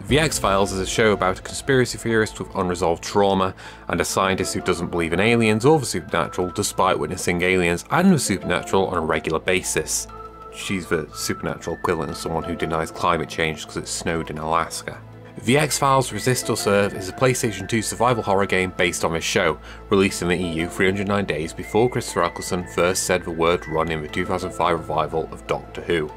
The X-Files is a show about a conspiracy theorist with unresolved trauma and a scientist who doesn't believe in aliens or the supernatural despite witnessing aliens and the supernatural on a regular basis. She's the supernatural equivalent of someone who denies climate change because it snowed in Alaska. The X-Files Resist or Serve is a PlayStation 2 survival horror game based on this show, released in the EU 309 days before Christopher Eccleston first said the word run in the 2005 revival of Doctor Who.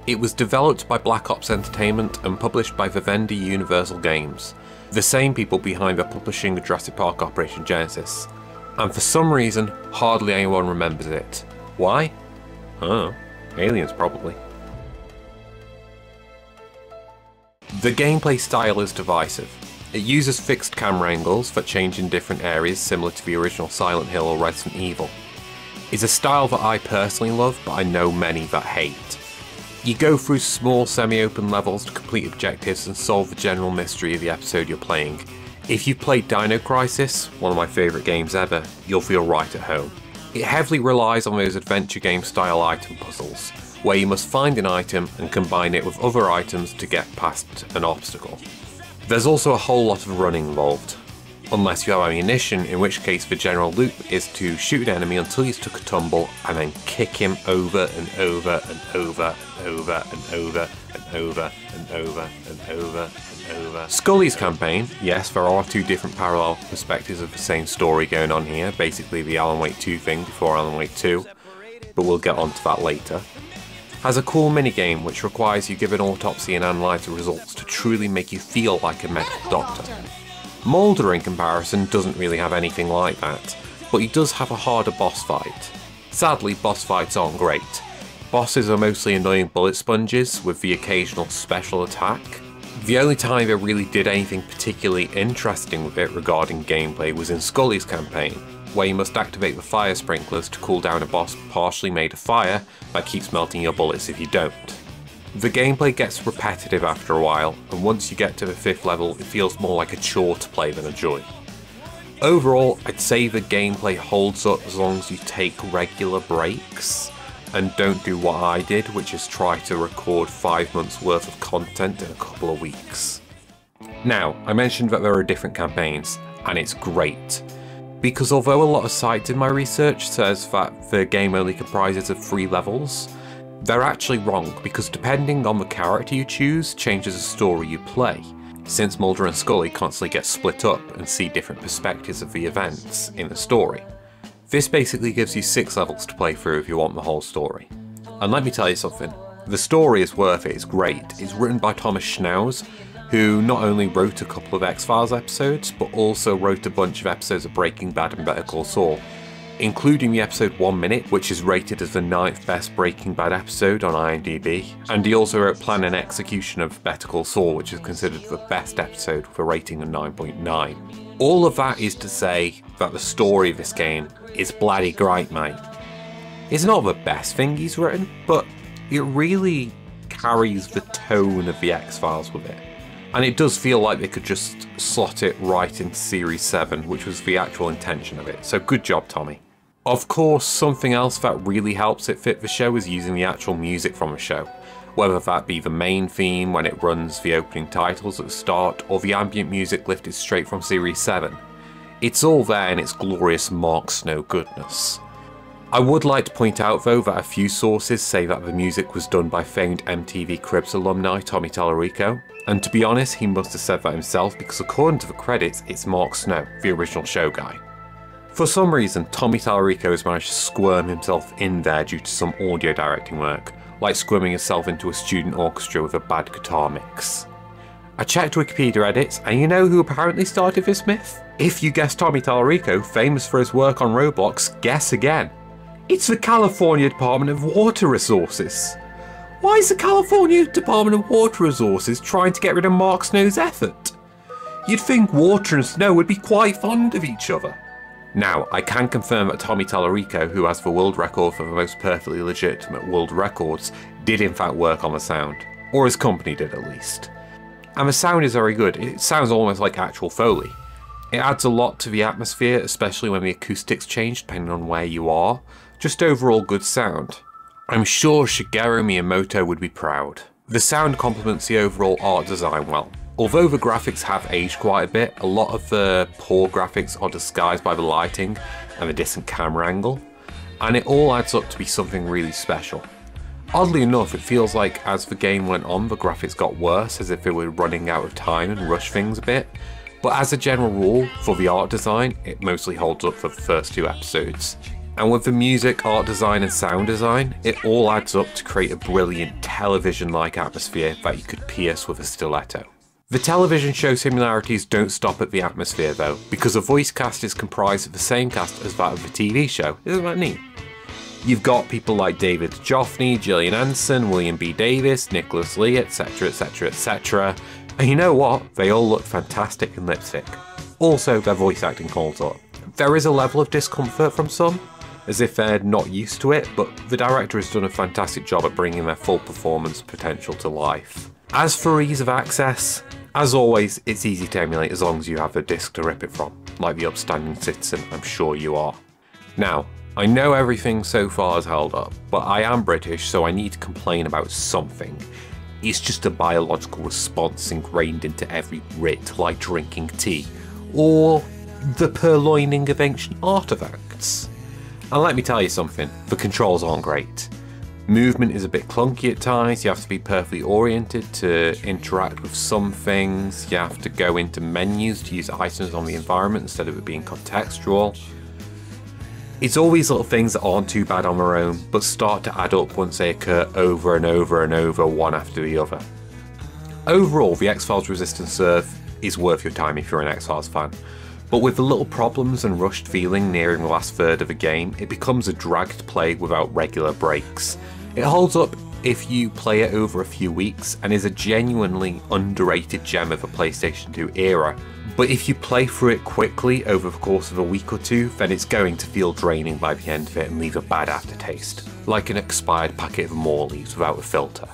It was developed by Black Ops Entertainment and published by Vivendi Universal Games, the same people behind the publishing of Jurassic Park Operation Genesis. And for some reason, hardly anyone remembers it. Why? Oh, aliens probably. The gameplay style is divisive. It uses fixed camera angles that change in different areas similar to the original Silent Hill or Resident Evil. It's a style that I personally love, but I know many that hate. You go through small semi-open levels to complete objectives and solve the general mystery of the episode you're playing. If you've played Dino Crisis, one of my favourite games ever, you'll feel right at home. It heavily relies on those adventure game style item puzzles, where you must find an item and combine it with other items to get past an obstacle. There's also a whole lot of running involved. Unless you have ammunition, in which case the general loop is to shoot an enemy until he's took a tumble and then kick him over and over and over and over and over and over and over and over and over. Scully's campaign, yes, there are two different parallel perspectives of the same story going on here, basically the Alan Wake 2 thing before Alan Wake 2, but we'll get onto that later, has a cool minigame which requires you give an autopsy and analyse the results to truly make you feel like a medical doctor. Moulder in comparison doesn't really have anything like that, but he does have a harder boss fight. Sadly, boss fights aren't great. Bosses are mostly annoying bullet sponges with the occasional special attack. The only time they really did anything particularly interesting with it regarding gameplay was in Scully's campaign, where you must activate the fire sprinklers to cool down a boss partially made of fire that keeps melting your bullets if you don't. The gameplay gets repetitive after a while, and once you get to the 5th level it feels more like a chore to play than a joy. Overall, I'd say the gameplay holds up as long as you take regular breaks, and don't do what I did, which is try to record 5 months worth of content in a couple of weeks. Now, I mentioned that there are different campaigns, and it's great. Because although a lot of sites in my research says that the game only comprises of 3 levels, they're actually wrong, because depending on the character you choose changes the story you play, since Mulder and Scully constantly get split up and see different perspectives of the events in the story. This basically gives you 6 levels to play through if you want the whole story. And let me tell you something, the story is worth it, it's great. It's written by Thomas Schnauz, who not only wrote a couple of X-Files episodes, but also wrote a bunch of episodes of Breaking Bad and Better Call Saul, including the episode 1 Minute, which is rated as the 9th best Breaking Bad episode on IMDb, and he also wrote Plan and Execution of Better Call Saul, which is considered the best episode with a rating of 9.9. All of that is to say that the story of this game is bloody great, mate. It's not the best thing he's written, but it really carries the tone of the X-Files with it. And it does feel like they could just slot it right into Series 7, which was the actual intention of it, so good job, Tommy. Of course, something else that really helps it fit the show is using the actual music from the show, whether that be the main theme when it runs the opening titles at the start, or the ambient music lifted straight from Series 7. It's all there in its glorious Mark Snow goodness. I would like to point out though that a few sources say that the music was done by famed MTV Cribs alumni Tommy Tallarico, and to be honest he must have said that himself because according to the credits it's Mark Snow, the original show guy. For some reason Tommy Tallarico has managed to squirm himself in there due to some audio directing work, like squirming himself into a student orchestra with a bad guitar mix. I checked Wikipedia edits, and you know who apparently started this myth? If you guessed Tommy Tallarico, famous for his work on Roblox, guess again. It's the California Department of Water Resources. Why is the California Department of Water Resources trying to get rid of Mark Snow's effort? You'd think water and snow would be quite fond of each other. Now, I can confirm that Tommy Tallarico, who has the world record for the most perfectly legitimate world records, did in fact work on the sound. Or his company did at least. And the sound is very good, it sounds almost like actual Foley. It adds a lot to the atmosphere, especially when the acoustics change depending on where you are. Just overall good sound. I'm sure Shigeru Miyamoto would be proud. The sound complements the overall art design well. Although the graphics have aged quite a bit, a lot of the poor graphics are disguised by the lighting and the distant camera angle, and it all adds up to be something really special. Oddly enough, it feels like as the game went on, the graphics got worse, as if they were running out of time and rushed things a bit, but as a general rule, for the art design, it mostly holds up for the first 2 episodes. And with the music, art design and sound design, it all adds up to create a brilliant television-like atmosphere that you could pierce with a stiletto. The television show similarities don't stop at the atmosphere though, because the voice cast is comprised of the same cast as that of the TV show. Isn't that neat? You've got people like David Duchovny, Gillian Anderson, William B. Davis, Nicholas Lee, etc, etc, etc. And you know what? They all look fantastic in lipstick. Also, their voice acting holds up. There is a level of discomfort from some, as if they're not used to it, but the director has done a fantastic job at bringing their full performance potential to life. As for ease of access, as always, it's easy to emulate as long as you have a disc to rip it from, like the upstanding citizen I'm sure you are. Now, I know everything so far has held up, but I am British, so I need to complain about something. It's just a biological response ingrained into every writ, like drinking tea, or the purloining of ancient artefacts. And let me tell you something, the controls aren't great. Movement is a bit clunky at times, you have to be perfectly oriented to interact with some things, you have to go into menus to use items on the environment instead of it being contextual. It's all these little things that aren't too bad on their own, but start to add up once they occur over and over and over, one after the other. Overall, the X-Files Resistance serve is worth your time if you're an X-Files fan. But with the little problems and rushed feeling nearing the last third of the game, it becomes a drag to play without regular breaks. It holds up if you play it over a few weeks and is a genuinely underrated gem of the PlayStation 2 era. But if you play through it quickly over the course of a week or two, then it's going to feel draining by the end of it and leave a bad aftertaste, like an expired packet of Morley's without a filter.